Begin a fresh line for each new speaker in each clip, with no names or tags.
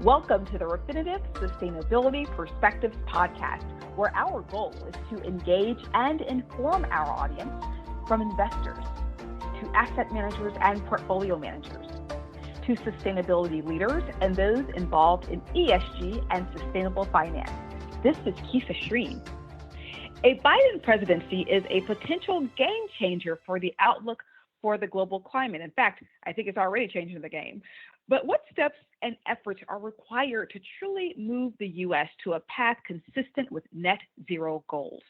Welcome to the Refinitiv Sustainability Perspectives podcast, where our goal is to engage and inform our audience, from investors to asset managers and portfolio managers, to sustainability leaders and those involved in ESG and sustainable finance. This is Keisha Shreen. A Biden presidency is a potential game changer for the outlook for the global climate. In fact, I think it's already changing the game. But what steps and efforts are required to truly move the U.S. to a path consistent with net zero goals?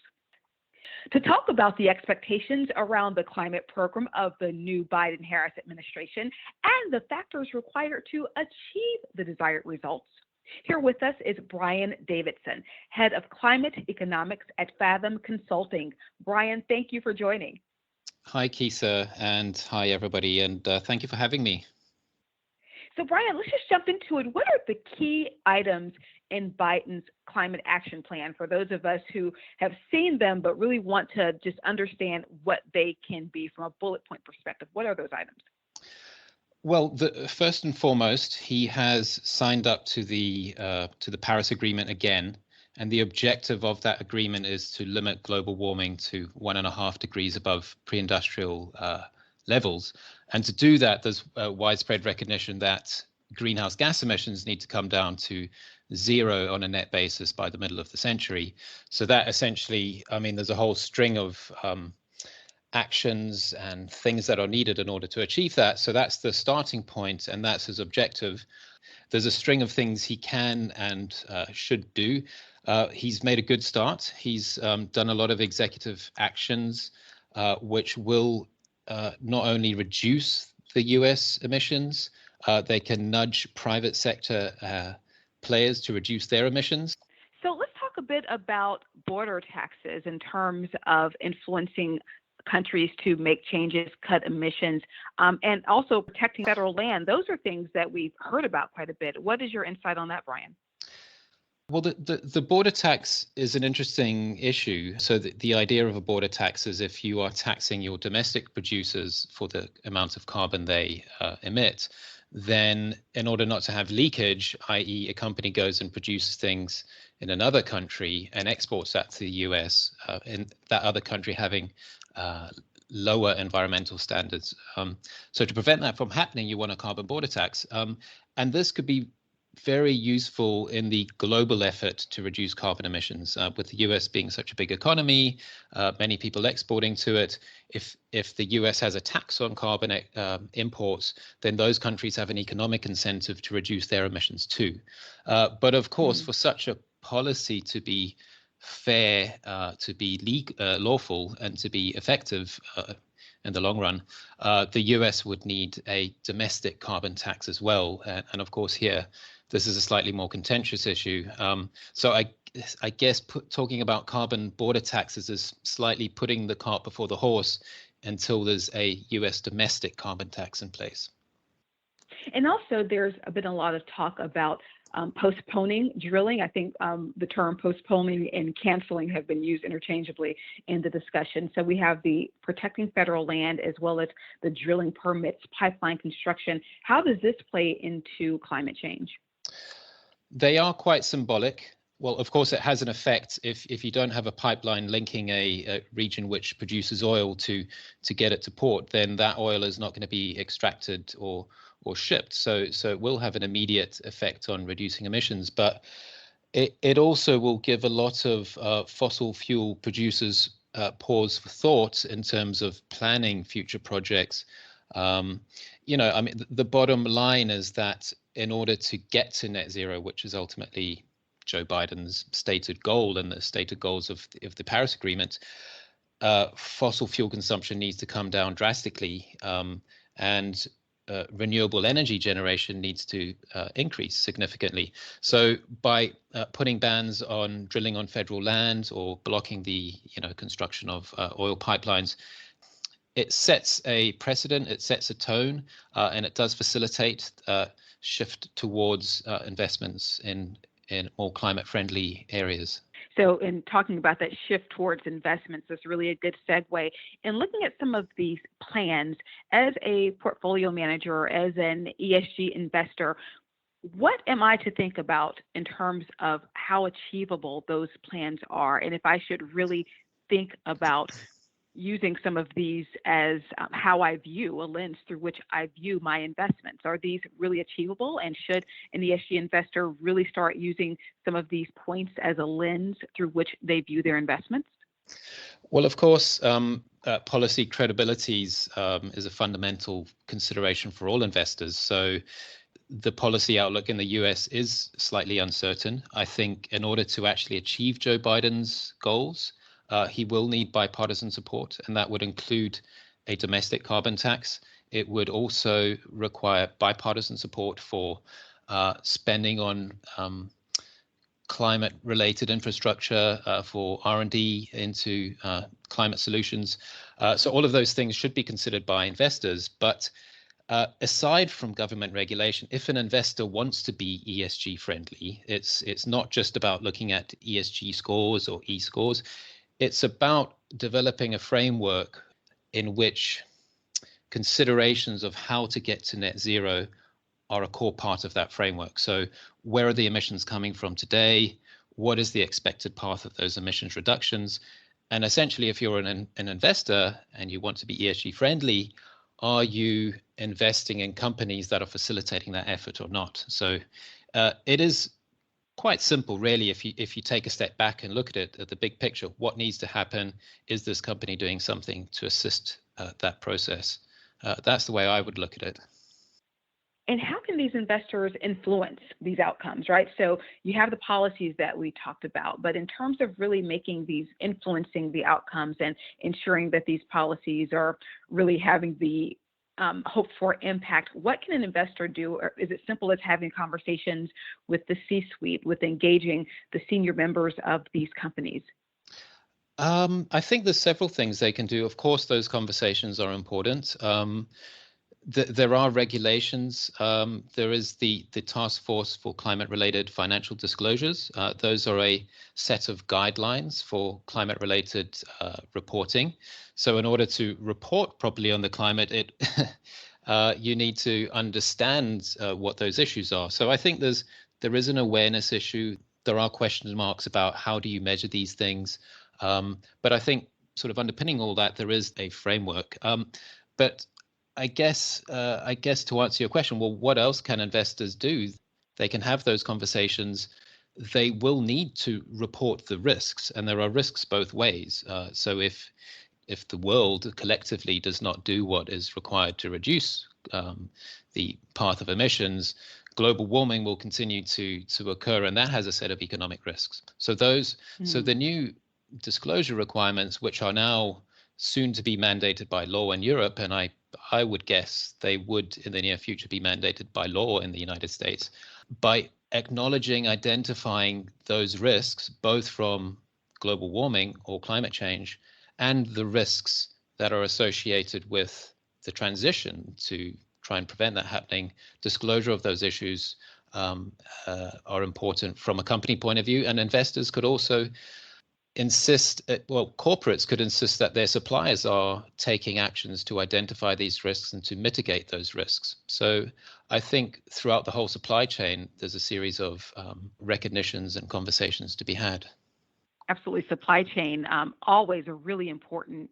To talk about the expectations around the climate program of the new Biden-Harris administration and the factors required to achieve the desired results, here with us is Brian Davidson, Head of Climate Economics at Fathom Consulting. Brian, thank you for joining.
Hi, Keisha, and hi, everybody, and thank you for having me.
So, Brian, let's just jump into it. What are the key items in Biden's climate action plan for those of us who have seen them but really want to just understand what they can be from a bullet point perspective? What are those items?
Well, first and foremost, he has signed up to the Paris Agreement again, and the objective of that agreement is to limit global warming to 1.5 degrees above pre-industrial levels. And to do that, there's widespread recognition that greenhouse gas emissions need to come down to zero on a net basis by the middle of the century. So that essentially, there's a whole string of actions and things that are needed in order to achieve that. So that's the starting point, and that's his objective. There's a string of things he can and should do. He's made a good start. He's done a lot of executive actions, which will not only reduce the US emissions, they can nudge private sector players to reduce their emissions.
So let's talk a bit about border taxes in terms of influencing countries to make changes, cut emissions, and also protecting federal land. Those are things that we've heard about quite a bit. What is your insight on that, Brian?
Well, the border tax is an interesting issue. So the idea of a border tax is if you are taxing your domestic producers for the amount of carbon they emit, then in order not to have leakage, i.e. a company goes and produces things in another country and exports that to the US, in that other country having lower environmental standards. So to prevent that from happening, you want a carbon border tax. And this could be very useful in the global effort to reduce carbon emissions. With the US being such a big economy, many people exporting to it, if the US has a tax on carbon imports, then those countries have an economic incentive to reduce their emissions too. But of course, for such a policy to be fair, to be lawful, and to be effective in the long run, the US would need a domestic carbon tax as well. And of course, here, this is a slightly more contentious issue. So I guess talking about carbon border taxes is slightly putting the cart before the horse until there's a US domestic carbon tax in place.
And also, there's been a lot of talk about postponing drilling. I think the term postponing and canceling have been used interchangeably in the discussion. So we have the protecting federal land as well as the drilling permits, pipeline construction. How does this play into climate change?
They are quite symbolic. Well, of course, it has an effect if you don't have a pipeline linking a region which produces oil to get it to port, then that oil is not going to be extracted or shipped. So it will have an immediate effect on reducing emissions, but it also will give a lot of fossil fuel producers pause for thought in terms of planning future projects. The bottom line is that in order to get to net zero, which is ultimately Joe Biden's stated goal and the stated goals of the Paris Agreement, fossil fuel consumption needs to come down drastically, and renewable energy generation needs to increase significantly. So by putting bans on drilling on federal land or blocking the construction of oil pipelines, it sets a precedent, it sets a tone, and it does facilitate shift towards investments in more climate-friendly areas.
So in talking about that shift towards investments, is really a good segue. In looking at some of these plans, as a portfolio manager, as an ESG investor, What am I to think about in terms of how achievable those plans are? And if I should really think about using some of these as how I view a lens through which I view my investments. Are these really achievable? And should an ESG investor really start using some of these points as a lens through which they view their investments?
Well, of course, policy credibility is a fundamental consideration for all investors. So the policy outlook in the US is slightly uncertain. I think in order to actually achieve Joe Biden's goals, he will need bipartisan support, and that would include a domestic carbon tax. It would also require bipartisan support for spending on climate-related infrastructure, for R&D into climate solutions. So all of those things should be considered by investors. But aside from government regulation, if an investor wants to be ESG friendly, it's not just about looking at ESG scores or E-scores. It's about developing a framework in which considerations of how to get to net zero are a core part of that framework. So where are the emissions coming from today? What is the expected path of those emissions reductions? And essentially, if you're an investor and you want to be ESG friendly, are you investing in companies that are facilitating that effort or not? So it is quite simple, really, if you take a step back and look at it at the big picture. What needs to happen? Is this company doing something to assist that process? That's the way I would look at it.
And how can these investors influence these outcomes, right? So you have the policies that we talked about, but in terms of really making these, influencing the outcomes and ensuring that these policies are really having the hoped for impact, what can an investor do? Or is it simple as having conversations with the C-suite, with engaging the senior members of these companies?
I think there's several things they can do. Of course, those conversations are important. There are regulations. There is the Task Force for Climate-Related Financial Disclosures. Those are a set of guidelines for climate-related reporting. So in order to report properly on the climate, you need to understand what those issues are. So I think there is an awareness issue. There are question marks about how do you measure these things. But I think sort of underpinning all that, there is a framework. But I guess to answer your question, well, what else can investors do? They can have those conversations. They will need to report the risks, and there are risks both ways. So if the world collectively does not do what is required to reduce the path of emissions, global warming will continue to occur, and that has a set of economic risks. So so the new disclosure requirements, which are now soon to be mandated by law in Europe, and I would guess they would in the near future be mandated by law in the United States, by acknowledging, identifying those risks, both from global warming or climate change, and the risks that are associated with the transition to try and prevent that happening. Disclosure of those issues are important from a company point of view, and investors could also insist, well, corporates could insist that their suppliers are taking actions to identify these risks and to mitigate those risks. So I think throughout the whole supply chain, there's a series of recognitions and conversations to be had.
Absolutely. Supply chain, always a really important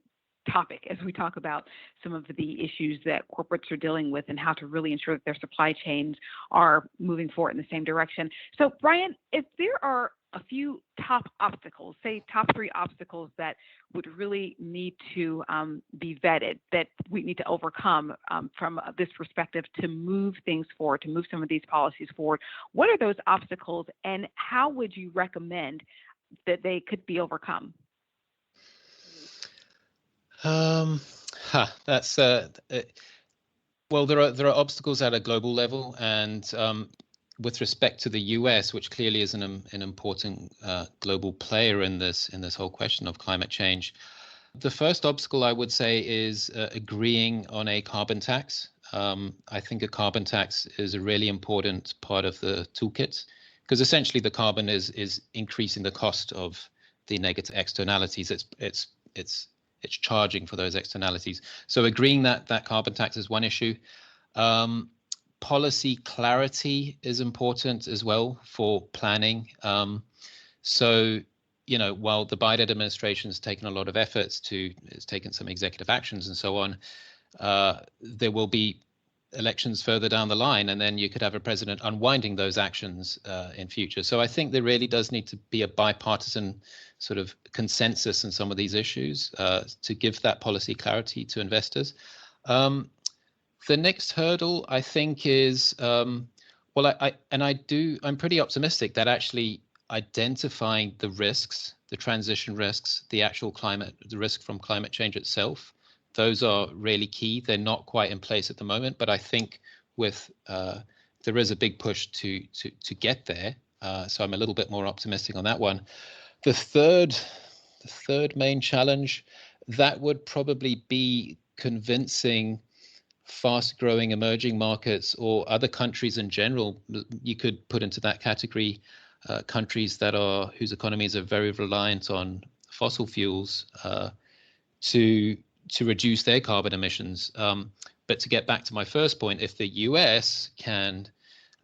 topic as we talk about some of the issues that corporates are dealing with and how to really ensure that their supply chains are moving forward in the same direction. So, Brian, if there are a few top obstacles, say top 3 obstacles that would really need to be vetted, that we need to overcome from this perspective to move things forward, to move some of these policies forward, what are those obstacles, and how would you recommend that they could be overcome?
That's well, there are obstacles at a global level, and with respect to the US, which clearly is an important global player in this whole question of climate change. The first obstacle I would say is agreeing on a carbon tax. I think a carbon tax is a really important part of the toolkit, because essentially the carbon is increasing the cost of the negative externalities. It's charging for those externalities. So agreeing that carbon tax is one issue. policy clarity is important as well for planning. So, while the Biden administration has taken a lot of efforts it's taken some executive actions and so on, there will be elections further down the line, and then you could have a president unwinding those actions in future. So I think there really does need to be a bipartisan sort of consensus in some of these issues to give that policy clarity to investors. The next hurdle, I think, is I'm pretty optimistic that actually identifying the risks, the transition risks, the actual the risk from climate change itself, those are really key. They're not quite in place at the moment, but I think there is a big push to get there. So I'm a little bit more optimistic on that one. The third main challenge, that would probably be convincing fast-growing emerging markets or other countries in general. You could put into that category countries whose economies are very reliant on fossil fuels to reduce their carbon emissions. But to get back to my first point, if the US can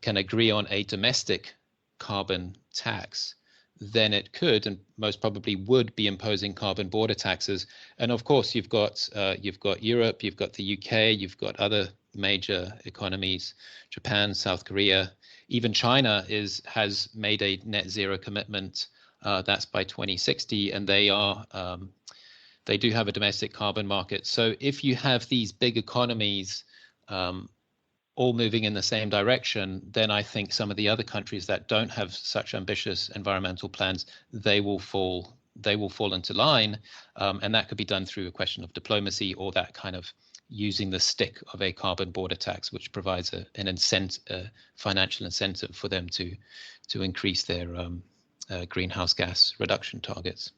agree on a domestic carbon tax, then it could and most probably would be imposing carbon border taxes. And of course, you've got Europe, you've got the UK, you've got other major economies, Japan, South Korea, even China has made a net zero commitment. That's by 2060, and they do have a domestic carbon market. So if you have these big economies all moving in the same direction, then I think some of the other countries that don't have such ambitious environmental plans, they will fall into line, and that could be done through a question of diplomacy or that kind of using the stick of a carbon border tax, which provides a financial incentive for them to increase their greenhouse gas reduction targets.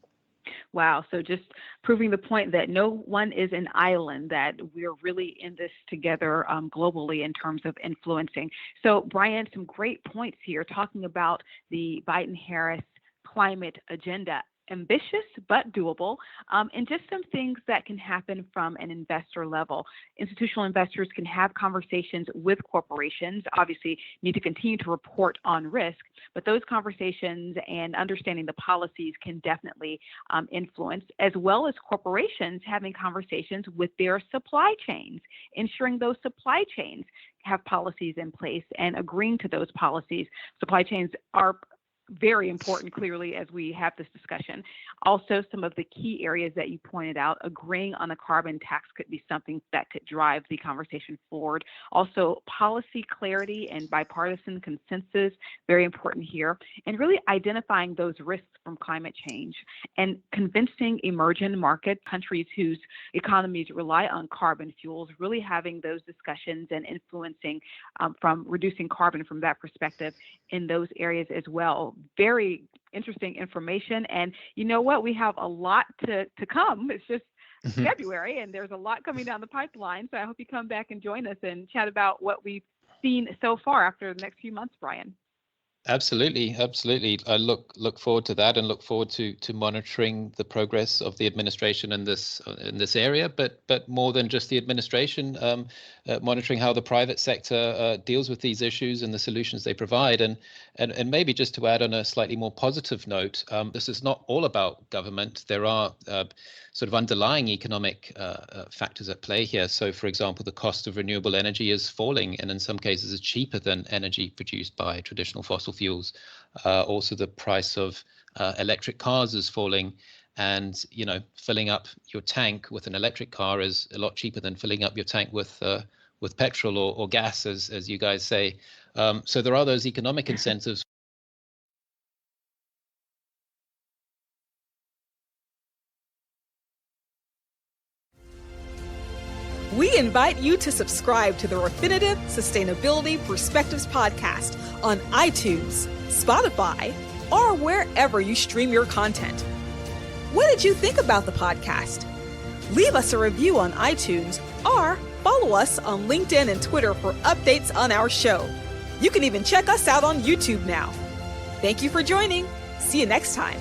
Wow. So just proving the point that no one is an island, that we're really in this together globally in terms of influencing. So Brian, some great points here talking about the Biden-Harris climate agenda. Ambitious but doable, and just some things that can happen from an investor level. Institutional investors can have conversations with corporations, obviously need to continue to report on risk, but those conversations and understanding the policies can definitely influence, as well as corporations having conversations with their supply chains, ensuring those supply chains have policies in place and agreeing to those policies. Supply chains are very important, clearly, as we have this discussion. Also, some of the key areas that you pointed out, agreeing on a carbon tax could be something that could drive the conversation forward. Also, policy clarity and bipartisan consensus, very important here. And really identifying those risks from climate change and convincing emerging market countries whose economies rely on carbon fuels, really having those discussions and influencing from reducing carbon from that perspective in those areas as well. Very interesting information. And you know what? We have a lot to come. It's just February, and there's a lot coming down the pipeline. So I hope you come back and join us and chat about what we've seen so far after the next few months, Brian.
Absolutely. I look forward to that and look forward to monitoring the progress of the administration in this area, but more than just the administration, monitoring how the private sector deals with these issues and the solutions they provide. And maybe just to add on a slightly more positive note, this is not all about government. There are sort of underlying economic factors at play here. So, for example, the cost of renewable energy is falling, and in some cases is cheaper than energy produced by traditional fossil fuels. Also, the price of electric cars is falling, and filling up your tank with an electric car is a lot cheaper than filling up your tank with petrol or gas, as you guys say. So there are those economic incentives.
We invite you to subscribe to the Refinitiv Sustainability Perspectives podcast on iTunes, Spotify, or wherever you stream your content. What did you think about the podcast? Leave us a review on iTunes or follow us on LinkedIn and Twitter for updates on our show. You can even check us out on YouTube now. Thank you for joining. See you next time.